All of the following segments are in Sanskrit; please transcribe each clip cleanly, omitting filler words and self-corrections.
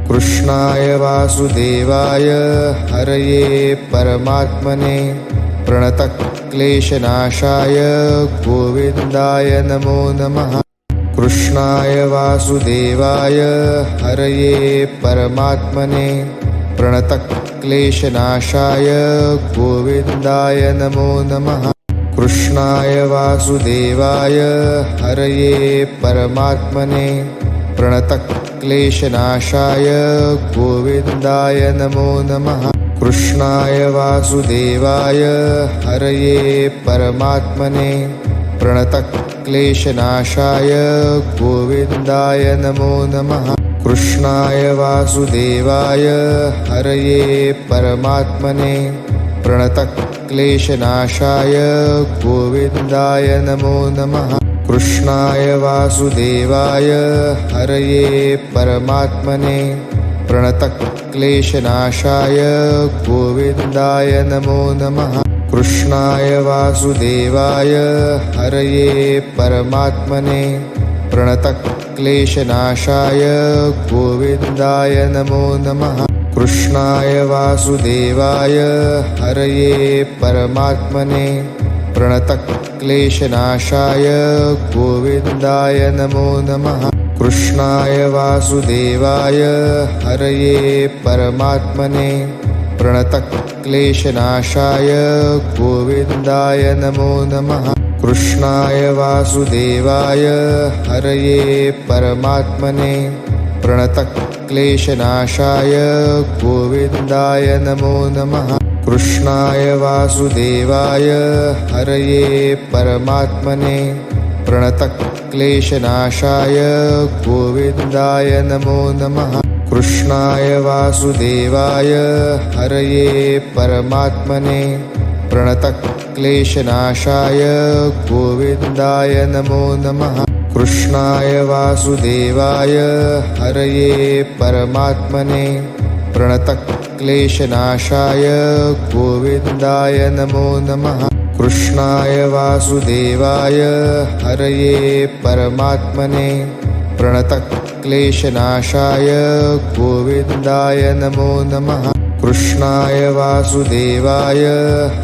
कृष्णाय वासुदेवाय हरये परमात्मने प्रणतक्लेशनाशाय गोविन्दाय नमो नमः। कृष्णाय वासुदेवाय हरये परमात्मने प्रणतक्लेशनाशाय गोविन्दाय नमो नमः। कृष्णाय वासुदेवाय हरये परमात्मने प्रणतक्लेशनाशाय गोविन्दाय नमो नमः। कृष्णाय वासुदेवाय हरये परमात्मने प्रणतक्लेशनाशाय गोविन्दाय नमो नमः। कृष्णाय वासुदेवाय हरये परमात्मने प्रणतक्लेशनाशाय गोविन्दाय नमो नमः। कृष्णाय वासुदेवाय हरये परमात्मने प्रणतक्लेशनाशाय गोविन्दाय नमो नमः। कृष्णाय वासुदेवाय हरये परमात्मने प्रणतक्लेशनाशाय गोविन्दाय नमो नमः। कृष्णाय वासुदेवाय हरये परमात्मने प्रणतक्लेशनाशाय गोविन्दाय नमो नमः। कृष्णाय वासुदेवाय हरये परमात्मने प्रणतक्लेशनाशाय गोविन्दाय नमो नमः। कृष्णाय वासुदेवाय हरये परमात्मने प्रणतक्लेशनाशाय गोविन्दाय नमो नमः। कृष्णाय वासुदेवाय हरये परमात्मने प्रणतक्लेशनाशाय गोविन्दाय नमो नमः। कृष्णाय वासुदेवाय हरये परमात्मने प्रणतक्लेशनाशाय गोविन्दाय नमो नमः। कृष्णाय वासुदेवाय हरये परमात्मने प्रणतक्लेशनाशाय गोविन्दाय नमो नमः। कृष्णाय वासुदेवाय हरये परमात्मने प्रणतक्लेशनाशाय गोविन्दाय नमो नमः। कृष्णाय वासुदेवाय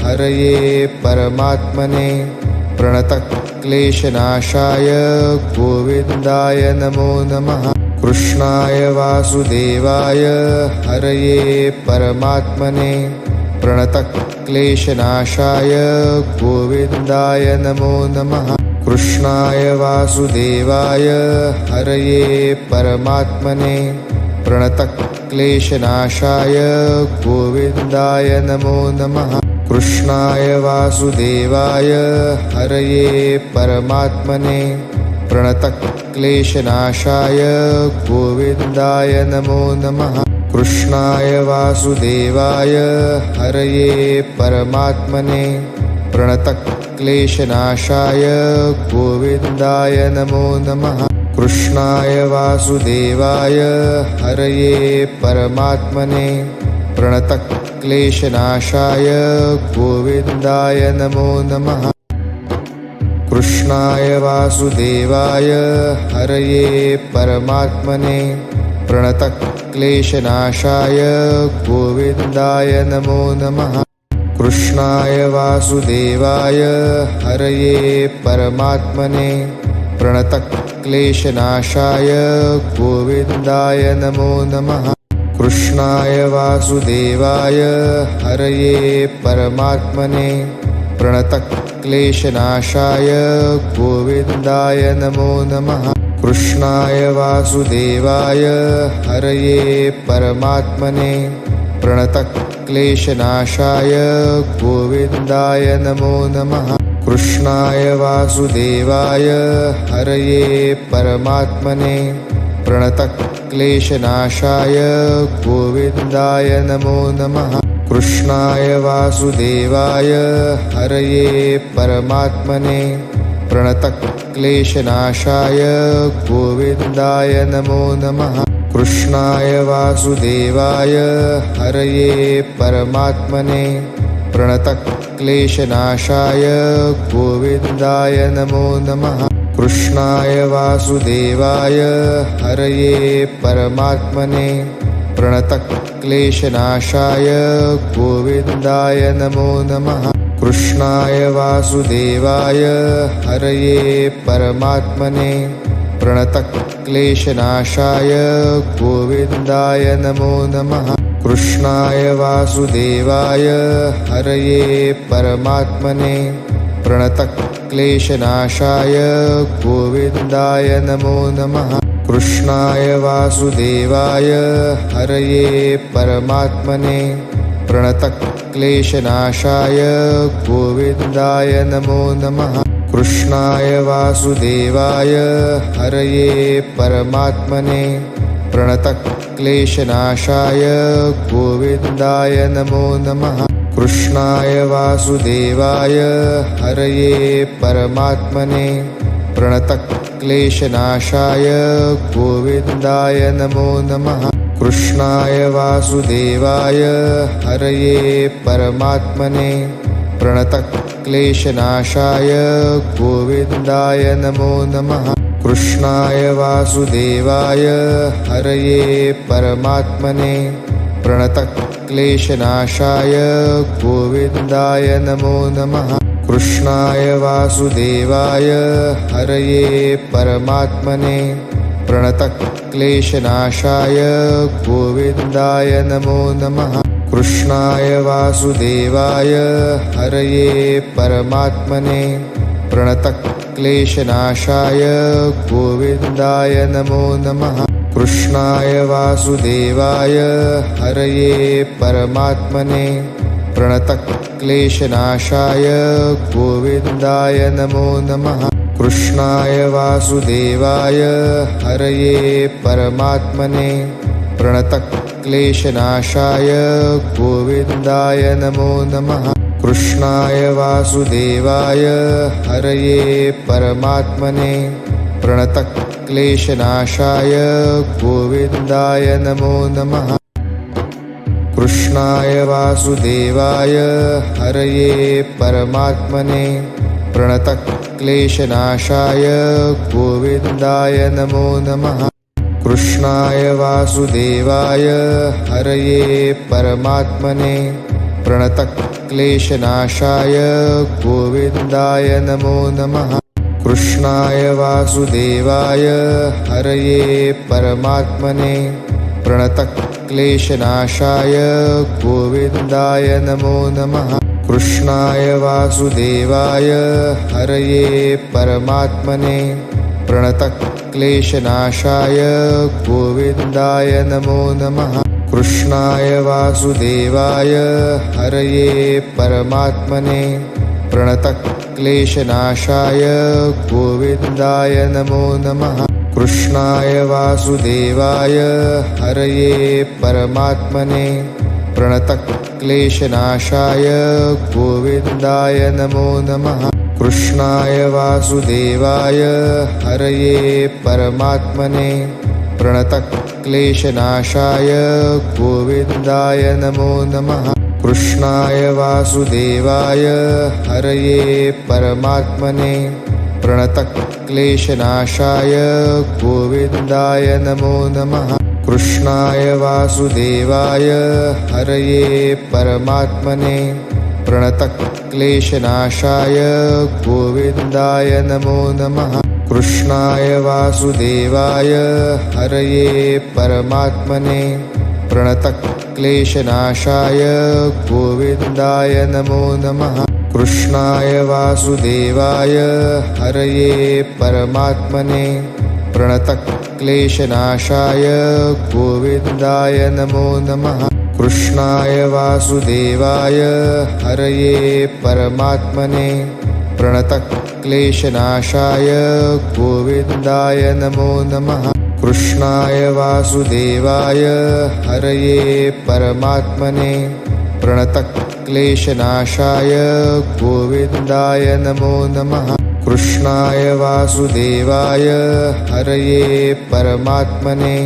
हरये परमात्मने प्रणतक्लेशनाशाय गोविन्दाय नमो नमः। कृष्णाय वासुदेवाय हरये परमात्मने प्रणतक्लेशनाशाय गोविन्दाय नमो नमः। कृष्णाय वासुदेवाय हरये परमात्मने प्रणतक्लेशनाशाय गोविन्दाय नमो नमः। कृष्णाय वासुदेवाय हरये परमात्मने प्रणतक्लेशनाशाय गोविन्दाय नमो नमः। कृष्णाय वासुदेवाय हरये परमात्मने प्रणतक्लेशनाशाय गोविन्दाय नमो नमः। कृष्णाय वासुदेवाय हरये परमात्मने प्रणतक्लेशनाशाय गोविन्दाय नमो नमः। कृष्णाय वासुदेवाय हरये परमात्मने प्रणतक्लेशनाशाय गोविन्दाय नमो नमः। कृष्णाय वासुदेवाय हरये परमात्मने प्रणतक्लेशनाशाय गोविन्दाय नमो नमः। कृष्णाय वासुदेवाय हरये परमात्मने प्रणतक्लेशनाशाय गोविन्दाय नमो नमः। कृष्णाय वासुदेवाय हरये परमात्मने प्रणतक्लेशनाशाय गोविन्दाय नमो नमः। कृष्णाय वासुदेवाय हरये परमात्मने प्रणतक्लेशनाशाय गोविन्दाय नमो नमः। कृष्णाय वासुदेवाय हरये परमात्मने प्रणतक्लेशनाशाय गोविन्दाय नमो नमः। कृष्णाय वासुदेवाय हरये परमात्मने प्रणतक्लेशनाशाय गोविन्दाय नमो नमः। कृष्णाय वासुदेवाय हरये परमात्मने प्रणतक्लेशनाशाय गोविन्दाय नमो नमः। कृष्णाय वासुदेवाय हरये परमात्मने प्रणतक्लेशनाशाय गोविन्दाय नमो नमः। कृष्णाय वासुदेवाय हरये परमात्मने प्रणतक्लेशनाशाय गोविन्दाय नमो नमः। कृष्णाय वासुदेवाय हरये परमात्मने प्रणतक्लेशनाशाय गोविन्दाय नमो नमः। कृष्णाय वासुदेवाय हरये परमात्मने प्रणतक्लेशनाशाय गोविन्दाय नमो नमः। कृष्णाय वासुदेवाय हरये परमात्मने प्रणतक्लेशनाशाय गोविन्दाय नमो नमः। कृष्णाय वासुदेवाय हरये परमात्मने प्रणतक्लेशनाशाय गोविन्दाय नमो नमः। कृष्णाय वासुदेवाय हरये परमात्मने प्रणतक्लेशनाशाय गोविन्दाय नमो नमः। कृष्णाय वासुदेवाय हरये परमात्मने प्रणतक्लेशनाशाय गोविन्दाय नमो नमः। कृष्णाय वासुदेवाय हरये परमात्मने प्रणतक्लेशनाशाय गोविन्दाय नमो नमः। कृष्णाय वासुदेवाय हरये परमात्मने प्रणतक्लेशनाशाय गोविन्दाय नमो नमः। कृष्णाय वासुदेवाय हरये परमात्मने प्रणतक्लेशनाशाय गोविन्दाय नमो नमः। कृष्णाय वासुदेवाय हरये परमात्मने प्रणतक्लेशनाशाय गोविन्दाय नमो नमः। कृष्णाय वासुदेवाय हरये परमात्मने प्रणतक्लेशनाशाय गोविन्दाय नमो नमः। कृष्णाय वासुदेवाय हरये परमात्मने प्रणतक्लेशनाशाय गोविन्दाय नमो नमः। कृष्णाय वासुदेवाय हरये परमात्मने प्रणतक्लेशनाशाय गोविन्दाय नमो नमः। कृष्णाय वासुदेवाय हरये परमात्मने प्रणतक्लेशनाशाय गोविन्दाय नमो नमः। कृष्णाय वासुदेवाय हरये परमात्मने प्रणतक्लेशनाशाय गोविन्दाय नमो नमः। कृष्णाय वासुदेवाय हरये परमात्मने प्रणतक्लेशनाशाय गोविन्दाय नमो नमः। कृष्णाय वासुदेवाय हरये परमात्मने प्रणतक्लेशनाशाय गोविन्दाय नमो नमः। कृष्णाय वासुदेवाय हरये परमात्मने प्रणतक्लेशनाशाय गोविन्दाय नमो नमः। कृष्णाय वासुदेवाय हरये परमात्मने प्रणतक्लेशनाशाय गोविन्दाय नमो नमः। कृष्णाय वासुदेवाय हरये परमात्मने प्रणतक्लेशनाशाय गोविन्दाय नमो नमः। कृष्णाय वासुदेवाय हरये परमात्मने प्रणतक्लेशनाशाय गोविन्दाय नमो नमः। कृष्णाय वासुदेवाय हरये परमात्मने प्रणतक्लेशनाशाय गोविन्दाय नमो नमः। कृष्णाय वासुदेवाय हरये परमात्मने प्रणतक्लेशनाशाय गोविन्दाय नमो नमः। कृष्णाय वासुदेवाय हरये परमात्मने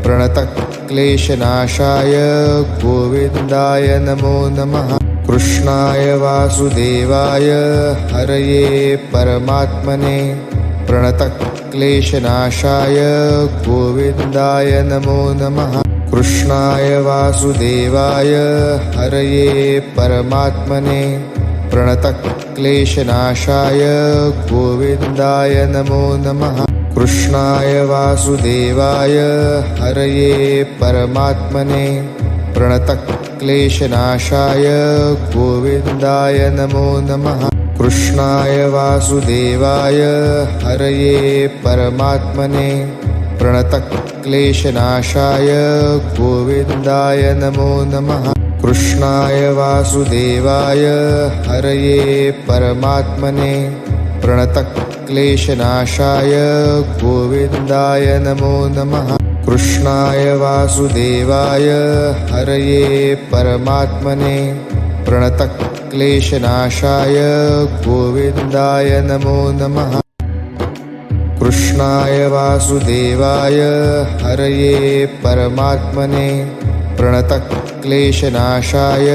प्रणतक्लेशनाशाय गोविन्दाय नमो नमः। कृष्णाय वासुदेवाय हरये परमात्मने प्रणतक्लेशनाशाय गोविन्दाय नमो नमः। कृष्णाय वासुदेवाय हरये परमात्मने प्रणतक्लेशनाशाय गोविन्दाय नमो नमः। कृष्णाय वासुदेवाय हरये परमात्मने प्रणतक्लेशनाशाय गोविन्दाय नमो नमः। कृष्णाय वासुदेवाय हरये परमात्मने प्रणतक्लेशनाशाय गोविन्दाय नमो नमः। कृष्णाय वासुदेवाय हरये परमात्मने प्रणतक्लेशनाशाय गोविन्दाय नमो नमः। कृष्णाय वासुदेवाय हरये परमात्मने प्रणतक्लेशनाशाय गोविन्दाय नमो नमः। कृष्णाय वासुदेवाय हरये परमात्मने प्रणतक्लेशनाशाय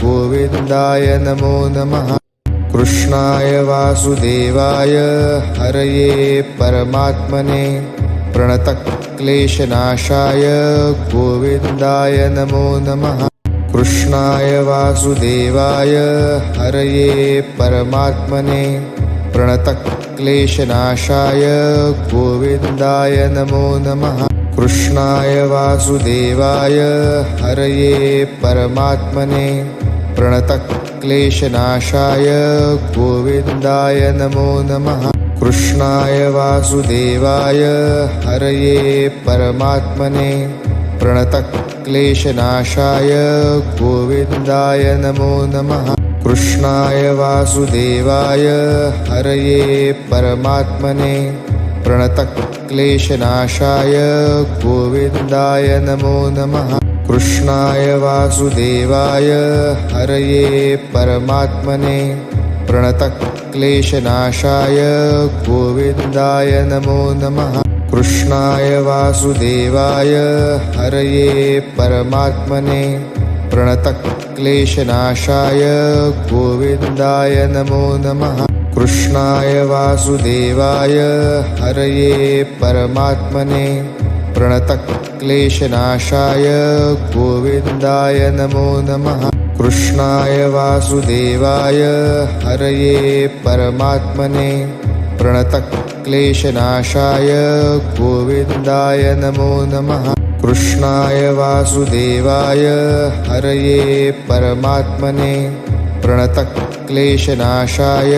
गोविन्दाय नमो नमः। कृष्णाय वासुदेवाय हरये परमात्मने प्रणतक्लेशनाशाय गोविन्दाय नमो नमः। कृष्णाय वासुदेवाय हरये परमात्मने प्रणतक्लेशनाशाय गोविन्दाय नमो नमः। कृष्णाय वासुदेवाय हरये परमात्मने प्रणतक्लेशनाशाय गोविन्दाय नमो नमः। कृष्णाय वासुदेवाय हरये परमात्मने प्रणतक्लेशनाशाय गोविन्दाय नमो नमः। कृष्णाय वासुदेवाय हरये परमात्मने प्रणतक्लेशनाशाय गोविन्दाय नमो नमः। कृष्णाय वासुदेवाय हरये परमात्मने प्रणतक्लेशनाशाय गोविन्दाय नमो नमः। कृष्णाय वासुदेवाय हरये परमात्मने प्रणतक्लेशनाशाय गोविन्दाय नमो नमः। कृष्णाय वासुदेवाय हरये परमात्मने प्रणतक्लेशनाशाय गोविन्दाय नमो नमः। कृष्णाय वासुदेवाय हरये परमात्मने प्रणतक्लेशनाशाय गोविन्दाय नमो नमः। कृष्णाय वासुदेवाय हरये परमात्मने प्रणतक्लेशनाशाय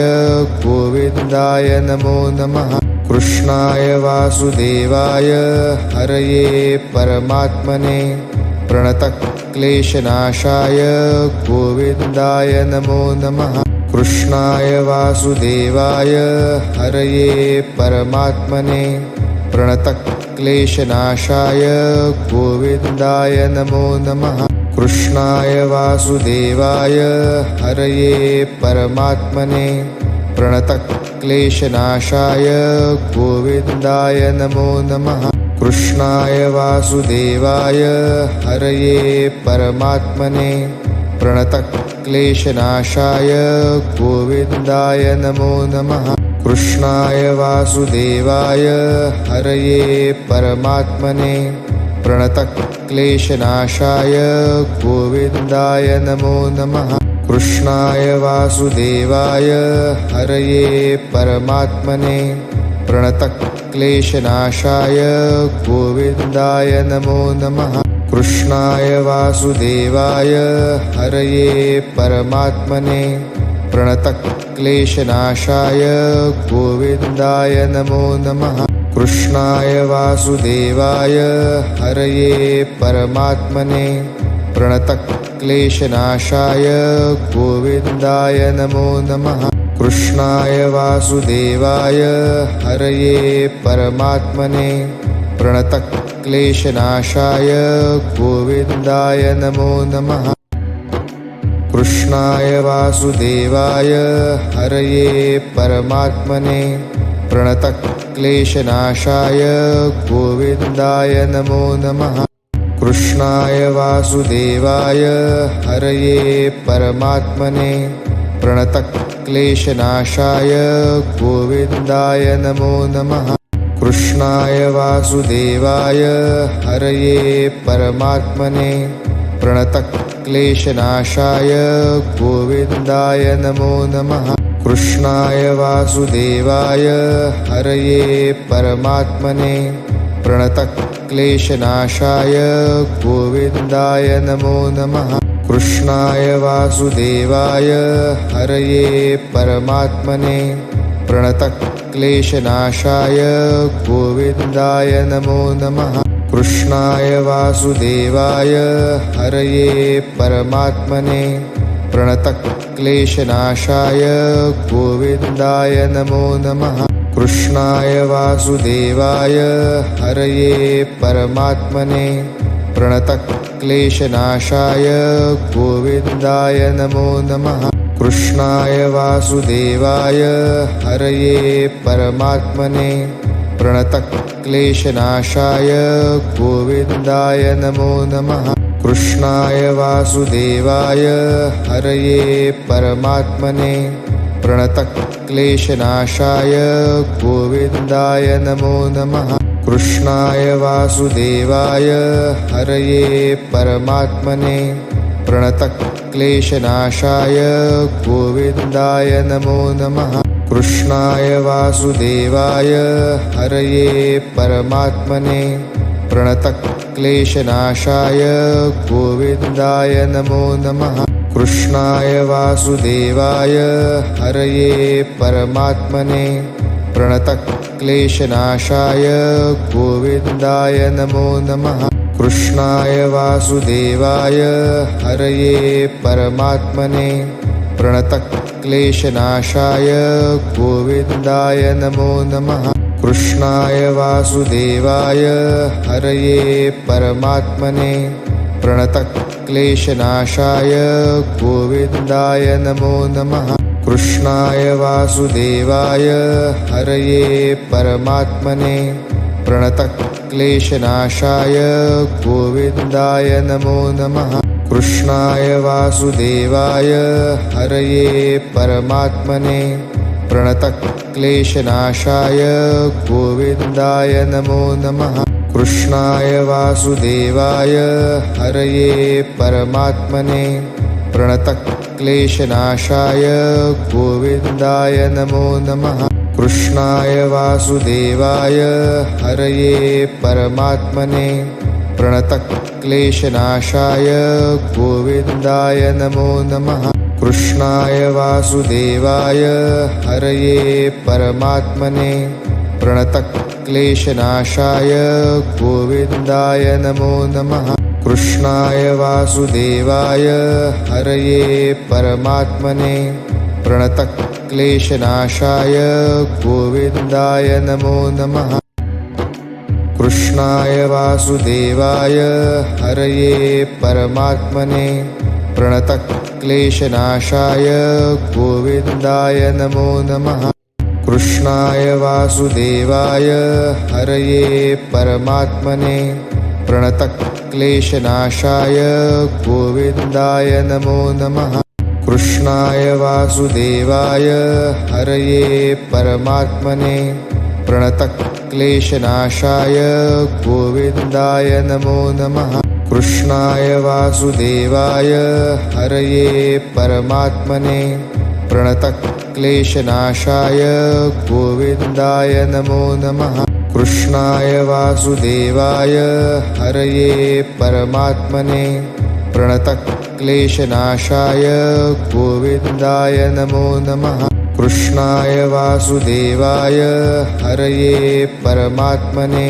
गोविन्दाय नमो नमः। कृष्णाय वासुदेवाय हरये परमात्मने प्रणतक्लेशनाशाय गोविन्दाय नमो नमः। कृष्णाय वासुदेवाय हरये परमात्मने प्रणतक्लेशनाशाय गोविन्दाय नमो नमः। कृष्णाय वासुदेवाय हरये परमात्मने प्रणतक्लेशनाशाय गोविन्दाय नमो नमः। कृष्णाय वासुदेवाय हरये परमात्मने प्रणतक्लेशनाशाय गोविन्दाय नमो नमः। कृष्णाय वासुदेवाय हरये परमात्मने प्रणतक्लेशनाशाय गोविन्दाय नमो नमः। कृष्णाय वासुदेवाय हरये परमात्मने प्रणतक्लेशनाशाय गोविन्दाय नमो नमः। कृष्णाय वासुदेवाय हरये परमात्मने प्रणतक्लेशनाशाय गोविन्दाय नमो नमः। कृष्णाय वासुदेवाय हरये परमात्मने प्रणतक्लेशनाशाय गोविन्दाय नमो नमः। कृष्णाय वासुदेवाय हरये परमात्मने प्रणतक्लेशनाशाय गोविन्दाय नमो नमः। कृष्णाय वासुदेवाय हरये परमात्मने प्रणतक्लेशनाशाय गोविन्दाय नमो नमः। कृष्णाय वासुदेवाय हरये परमात्मने प्रणतक्लेशनाशाय गोविन्दाय नमो नमः। कृष्णाय वासुदेवाय हरये परमात्मने प्रणतक्लेशनाशाय गोविन्दाय नमो नमः। कृष्णाय वासुदेवाय हरये परमात्मने प्रणतक्लेशनाशाय गोविन्दाय नमो नमः। कृष्णाय वासुदेवाय हरये परमात्मने प्रणतक्लेशनाशाय गोविन्दाय नमो नमः। कृष्णाय वासुदेवाय हरये परमात्मने प्रणतक्लेशनाशाय गोविन्दाय नमो नमः। कृष्णाय वासुदेवाय हरये परमात्मने प्रणतक्लेशनाशाय गोविन्दाय नमो नमः। कृष्णाय वासुदेवाय हरये परमात्मने प्रणतक्लेशनाशाय गोविन्दाय नमो नमः। कृष्णाय वासुदेवाय हरये परमात्मने प्रणतक्लेशनाशाय गोविन्दाय नमो नमः। कृष्णाय वासुदेवाय हरये परमात्मने प्रणतक्लेशनाशाय गोविन्दाय नमो नमः। कृष्णाय वासुदेवाय हरये परमात्मने प्रणतक्लेशनाशाय गोविन्दाय नमो नमः। कृष्णाय वासुदेवाय हरये परमात्मने प्रणतक्लेशनाशाय गोविन्दाय नमो नमः। कृष्णाय वासुदेवाय हरये परमात्मने प्रणतक्लेशनाशाय गोविन्दाय नमो नमः। कृष्णाय वासुदेवाय हरये परमात्मने प्रणतक्लेशनाशाय गोविन्दाय नमो नमः। कृष्णाय वासुदेवाय हरये परमात्मने प्रणतक्लेशनाशाय गोविन्दाय नमो नमः। कृष्णाय वासुदेवाय हरये परमात्मने प्रणतक्लेशनाशाय गोविन्दाय नमो नमः। कृष्णाय वासुदेवाय हरये परमात्मने प्रणतक्लेशनाशाय गोविन्दाय नमो नमः। कृष्णाय वासुदेवाय हरये परमात्मने प्रणतक्लेशनाशाय गोविन्दाय नमो नमः। कृष्णाय वासुदेवाय हरये परमात्मने प्रणतक्लेशनाशाय गोविन्दाय नमो नमः। कृष्णाय वासुदेवाय हरये परमात्मने प्रणतक्लेशनाशाय गोविन्दाय नमो नमः। कृष्णाय वासुदेवाय हरये परमात्मने प्रणतक्लेशनाशाय गोविन्दाय नमो नमः। कृष्णाय वासुदेवाय हरये परमात्मने प्रणतक्लेशनाशाय गोविन्दाय नमो नमः। कृष्णाय वासुदेवाय हरये परमात्मने प्रणतक्लेशनाशाय गोविन्दाय नमो नमः। कृष्णाय वासुदेवाय हरये परमात्मने प्रणतक्लेशनाशाय गोविन्दाय नमो नमः। कृष्णाय वासुदेवाय हरये परमात्मने प्रणतक्लेशनाशाय गोविन्दाय नमो नमः। कृष्णाय वासुदेवाय हरये परमात्मने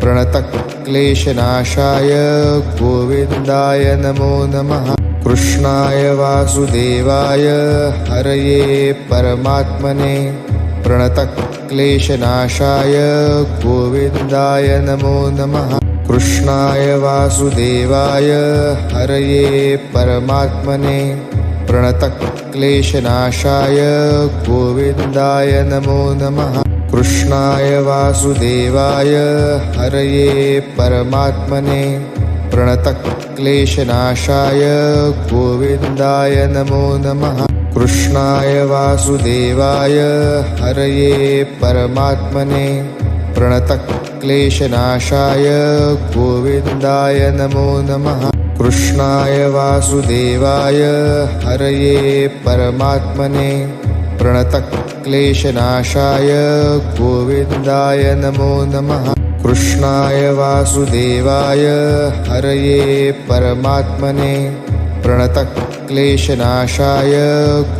प्रणतक्लेशनाशाय गोविन्दाय नमो नमः। कृष्णाय वासुदेवाय हरये परमात्मने प्रणतक्लेशनाशाय गोविन्दाय नमो नमः। कृष्णाय वासुदेवाय हरये परमात्मने प्रणतक्लेशनाशाय गोविन्दाय नमो नमः। कृष्णाय वासुदेवाय हरये परमात्मने प्रणतक्लेशनाशाय गोविन्दाय नमो नमः। कृष्णाय वासुदेवाय हरये परमात्मने प्रणतक्लेशनाशाय गोविन्दाय नमो नमः। कृष्णाय वासुदेवाय हरये परमात्मने प्रणतक्लेशनाशाय गोविन्दाय नमो नमः। कृष्णाय वासुदेवाय हरये परमात्मने प्रणतक्लेशनाशाय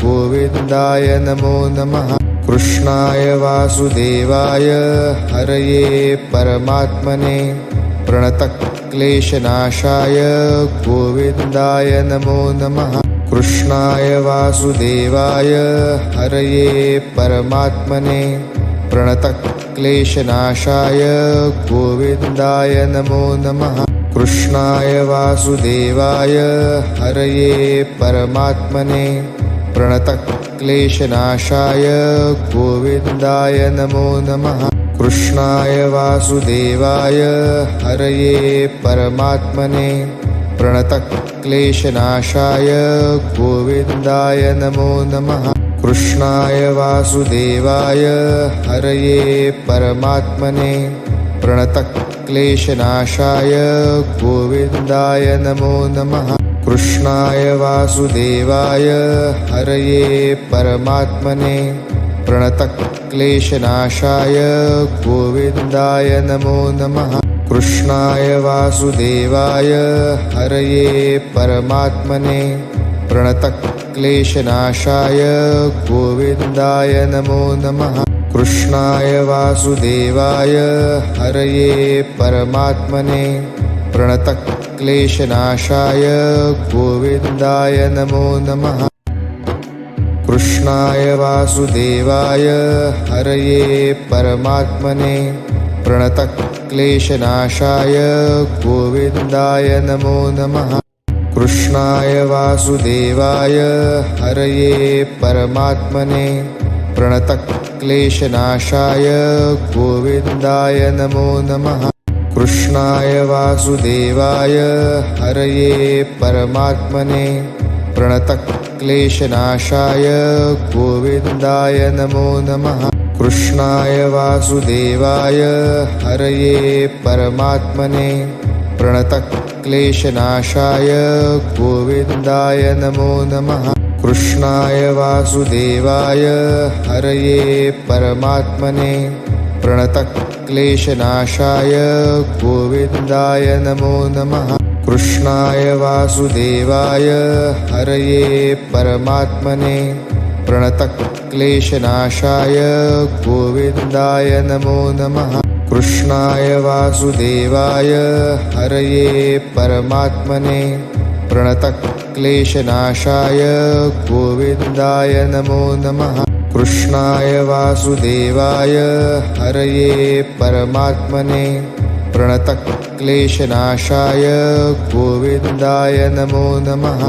गोविन्दाय नमो नमः। कृष्णाय वासुदेवाय हरये परमात्मने प्रणतक्लेशनाशाय गोविन्दाय नमो नमः। कृष्णाय वासुदेवाय हरये परमात्मने प्रणतक्लेशनाशाय गोविन्दाय नमो नमः। कृष्णाय वासुदेवाय हरये परमात्मने प्रणतक्लेशनाशाय गोविन्दाय नमो नमः। कृष्णाय वासुदेवाय हरये परमात्मने प्रणतक्लेशनाशाय गोविन्दाय नमो नमः। कृष्णाय वासुदेवाय हरये परमात्मने प्रणतक्लेशनाशाय गोविन्दाय नमो नमः। कृष्णाय वासुदेवाय हरये परमात्मने प्रणतक्लेशनाशाय गोविन्दाय नमो नमः। कृष्णाय वासुदेवाय हरये परमात्मने प्रणतक्लेशनाशाय गोविन्दाय नमो नमः। कृष्णाय वासुदेवाय हरये परमात्मने प्रणतक्लेशनाशाय गोविन्दाय नमो नमः। कृष्णाय वासुदेवाय हरये परमात्मने प्रणतक्लेशनाशाय गोविन्दाय नमो नमः। कृष्णाय वासुदेवाय हरये परमात्मने प्रणतक्लेशनाशाय गोविन्दाय नमो नमः। कृष्णाय वासुदेवाय हरये परमात्मने प्रणतक्लेशनाशाय गोविन्दाय नमो नमः। कृष्णाय वासुदेवाय हरये परमात्मने प्रणतक्लेशनाशाय गोविन्दाय नमो नमः। कृष्णाय वासुदेवाय हरये परमात्मने प्रणतक्लेशनाशाय गोविन्दाय नमो नमः। कृष्णाय वासुदेवाय हरये परमात्मने प्रणतक्लेशनाशाय गोविन्दाय नमो नमः। कृष्णाय वासुदेवाय हरये परमात्मने प्रणतक्लेशनाशाय गोविन्दाय नमो नमः। कृष्णाय वासुदेवाय हरये परमात्मने प्रणतक्लेशनाशाय गोविन्दाय नमो नमः।